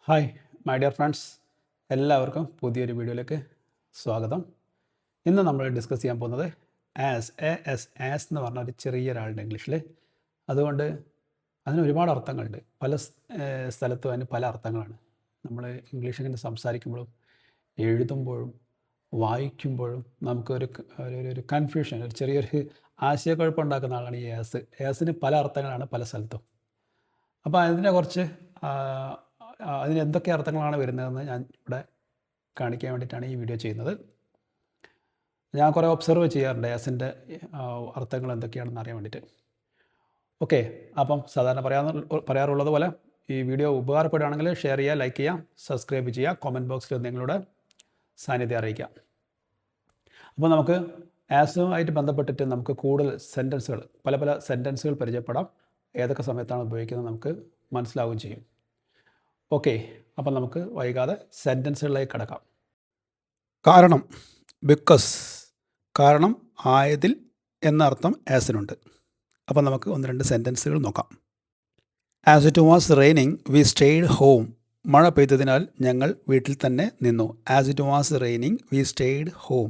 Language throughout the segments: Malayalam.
ഹായ് മൈ ഡിയർ ഫ്രണ്ട്സ്, എല്ലാവർക്കും പുതിയൊരു വീഡിയോയിലേക്ക് സ്വാഗതം. ഇന്ന് നമ്മൾ ഡിസ്കസ് ചെയ്യാൻ പോകുന്നത് ആസ് എന്ന് പറഞ്ഞ ഒരു ചെറിയൊരാളുടെ ഇംഗ്ലീഷിൽ. അതുകൊണ്ട് അതിന് ഒരുപാട് അർത്ഥങ്ങളുണ്ട്. പല സ്ഥലത്തും അതിന് പല അർത്ഥങ്ങളാണ്. നമ്മൾ ഇംഗ്ലീഷ് ഇങ്ങനെ സംസാരിക്കുമ്പോഴും എഴുതുമ്പോഴും വായിക്കുമ്പോഴും നമുക്കൊരു ഒരു കൺഫ്യൂഷൻ, ഒരു ചെറിയൊരു ആശയക്കുഴപ്പമുണ്ടാക്കുന്ന ആളാണ് ഈ ആസിന് പല അർത്ഥങ്ങളാണ് പല സ്ഥലത്തും. അപ്പോൾ അതിനെ കുറച്ച് അതിന് എന്തൊക്കെ അർത്ഥങ്ങളാണ് വരുന്നതെന്ന് ഞാൻ ഇവിടെ കാണിക്കാൻ വേണ്ടിയിട്ടാണ് ഈ വീഡിയോ ചെയ്യുന്നത്. ഞാൻ കുറേ ഒബ്സർവ് ചെയ്യാറുണ്ട് ആസിൻ്റെ അർത്ഥങ്ങൾ എന്തൊക്കെയാണെന്ന് അറിയാൻ വേണ്ടിയിട്ട്. ഓക്കെ, അപ്പം സാധാരണ പറയാറുള്ളത് പോലെ ഈ വീഡിയോ ഉപകാരപ്പെടുകയാണെങ്കിൽ ഷെയർ ചെയ്യുക, ലൈക്ക് ചെയ്യുക, സബ്സ്ക്രൈബ് ചെയ്യുക, കമൻറ്റ് ബോക്സിൽ നിങ്ങളുടെ സാന്നിധ്യം അറിയിക്കുക. അപ്പോൾ നമുക്ക് ആസുമായിട്ട് ബന്ധപ്പെട്ടിട്ട് നമുക്ക് കൂടുതൽ സെൻറ്റൻസുകൾ, പല പല സെൻറ്റൻസുകൾ പരിചയപ്പെടാം. ഏതൊക്കെ സമയത്താണ് ഉപയോഗിക്കുന്നത് നമുക്ക് മനസ്സിലാവുകയും ചെയ്യും. ഓക്കെ, അപ്പം നമുക്ക് വൈകാതെ സെൻറ്റൻസുകളിലേക്ക് കടക്കാം. കാരണം, ബിക്കോസ്, കാരണം ആയതിൽ എന്ന അർത്ഥം ആസിനുണ്ട്. അപ്പം നമുക്ക് ഒന്ന് രണ്ട് സെൻറ്റൻസുകൾ നോക്കാം. As it was raining we stayed home. മഴ പെയ്തതിനാൽ ഞങ്ങൾ വീട്ടിൽ തന്നെ നിന്നു. As it was raining we stayed home.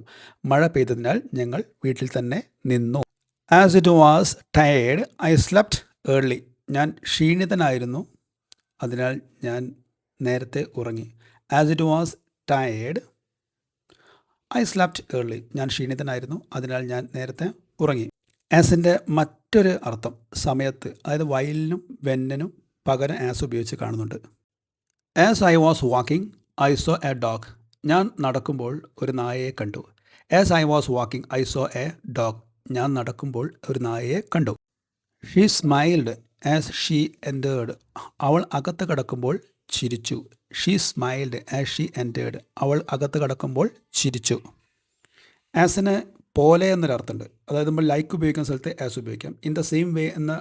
മഴ പെയ്തതിനാൽ ഞങ്ങൾ വീട്ടിൽ തന്നെ നിന്നു. As it was tired I slept early. ഞാൻ ക്ഷീണിതനായിരുന്നു, അതിനാൽ ഞാൻ നേരത്തെ ഉറങ്ങി. As it was tired I slept early. ഞാൻ ക്ഷീണിതനായിരുന്നു, അതിനാൽ ഞാൻ നേരത്തെ ഉറങ്ങി. ആസിൻ്റെ മറ്റൊരു അർത്ഥം സമയത്ത്, അതായത് വൈലിനും വെന്നിനും പകരം ആസ് ഉപയോഗിച്ച് കാണുന്നുണ്ട്. As I was walking I so A dog. ഞാൻ നടക്കുമ്പോൾ ഒരു നായയെ കണ്ടു. As I was walking I so A dog. ഞാൻ നടക്കുമ്പോൾ ഒരു നായയെ കണ്ടു. She smiled as she entered. അവൾ അകത്ത് കടക്കുമ്പോൾ ചിരിച്ചു. She smiled as she entered. അവൾ അകത്ത് കടക്കുമ്പോൾ ചിരിച്ചു. ആസിന് പോലെ എന്നൊരർത്ഥമുണ്ട്. അതായത് നമ്മൾ ലൈക്ക് ഉപയോഗിക്കുന്ന സ്ഥലത്ത് ആസ് ഉപയോഗിക്കാം. ഇൻ ദ സെയിം വേ എന്ന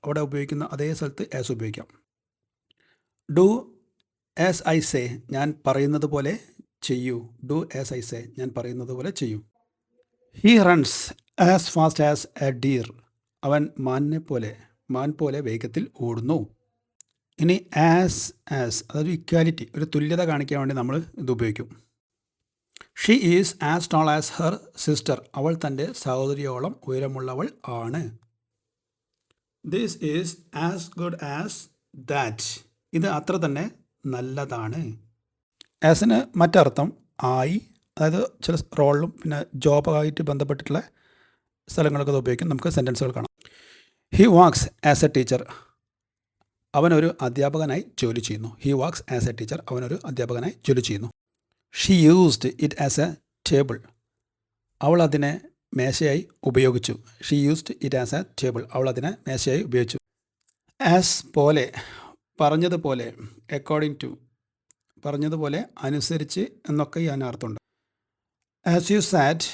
അവിടെ ഉപയോഗിക്കുന്ന അതേ സ്ഥലത്ത് ആസ് ഉപയോഗിക്കാം. Do as I say. ഞാൻ പറയുന്നത് പോലെ ചെയ്യൂ. Do as I say. ഞാൻ പറയുന്നത് പോലെ ചെയ്യൂ. He runs as fast as A deer. അവൻ മാൻ പോലെ വേഗത്തിൽ ഓടുന്നു. ഇനി ആസ് അതൊരു ഇക്വാലിറ്റി, ഒരു തുല്യത കാണിക്കാൻ വേണ്ടി നമ്മൾ ഇത് ഉപയോഗിക്കും. She is as toll as her sister. അവൾ തൻ്റെ സഹോദരിയോളം ഉയരമുള്ളവൾ ആണ്. This is as good as that. ഇത് അത്ര തന്നെ നല്ലതാണ്. ആസിന് മറ്റർത്ഥം ആയി, അതായത് ചില റോളിലും പിന്നെ ജോബായിട്ട് ബന്ധപ്പെട്ടിട്ടുള്ള സ്ഥലങ്ങളൊക്കെ അത് ഉപയോഗിക്കും. നമുക്ക് സെൻറ്റൻസുകൾ കാണാം. He works as A teacher. അവനൊരു അധ്യാപകനായി ജോലി ചെയ്യുന്നു. He works as A teacher. അവനൊരു അധ്യാപകനായി ജോലി ചെയ്യുന്നു. She used it as A table. അവൾ അതിനെ മേശയായി ഉപയോഗിച്ചു. She used it as A table. അവൾ അതിനെ മേശയായി ഉപയോഗിച്ചു. ആസ് പോലെ, പറഞ്ഞതുപോലെ, അക്കോർഡിംഗ് ടു, പറഞ്ഞതുപോലെ, അനുസരിച്ച് എന്നൊക്കെ ഈ അർത്ഥമുണ്ട്. As you SAT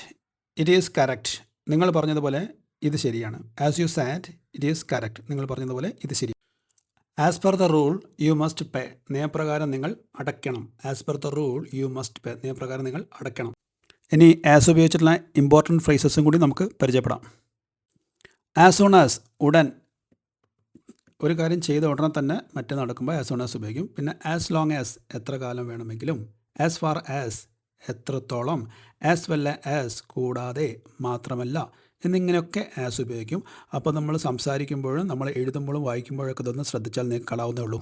it is correct. നിങ്ങൾ പറഞ്ഞതുപോലെ ഇത് ശരിയാണ്. As you SAT it is correct. നിങ്ങൾ പറഞ്ഞതുപോലെ ഇത് ശരി. As per the rule you must പേ. നിയമപ്രകാരം നിങ്ങൾ അടയ്ക്കണം. As per the rule you must പേ. നിയമപ്രകാരം നിങ്ങൾ അടയ്ക്കണം. ഇനി ആസ് ഉപയോഗിച്ചിട്ടുള്ള ഇമ്പോർട്ടൻറ്റ് ഫ്രേസസും കൂടി നമുക്ക് പരിചയപ്പെടാം. ആസ് സൂൺ ആസ്, ഉടൻ. ഒരു കാര്യം ചെയ്ത ഉടനെ തന്നെ മറ്റേ നടക്കുമ്പോൾ ആസ് സൂൺ ആസ് ഉപയോഗിക്കും. പിന്നെ ആസ് ലോങ് ആസ്, എത്ര കാലം വേണമെങ്കിലും. ആസ് ഫാർ ആസ്, എത്രത്തോളം. ആസ് വെൽ ആസ്, കൂടാതെ, മാത്രമല്ല എന്നിങ്ങനെയൊക്കെ ആസ് ഉപയോഗിക്കും. അപ്പോൾ നമ്മൾ സംസാരിക്കുമ്പോഴും നമ്മൾ എഴുതുമ്പോഴും വായിക്കുമ്പോഴൊക്കെ ഇതൊന്ന് ശ്രദ്ധിച്ചാൽ നിങ്ങൾക്ക് കളാവുന്നേ ഉള്ളൂ.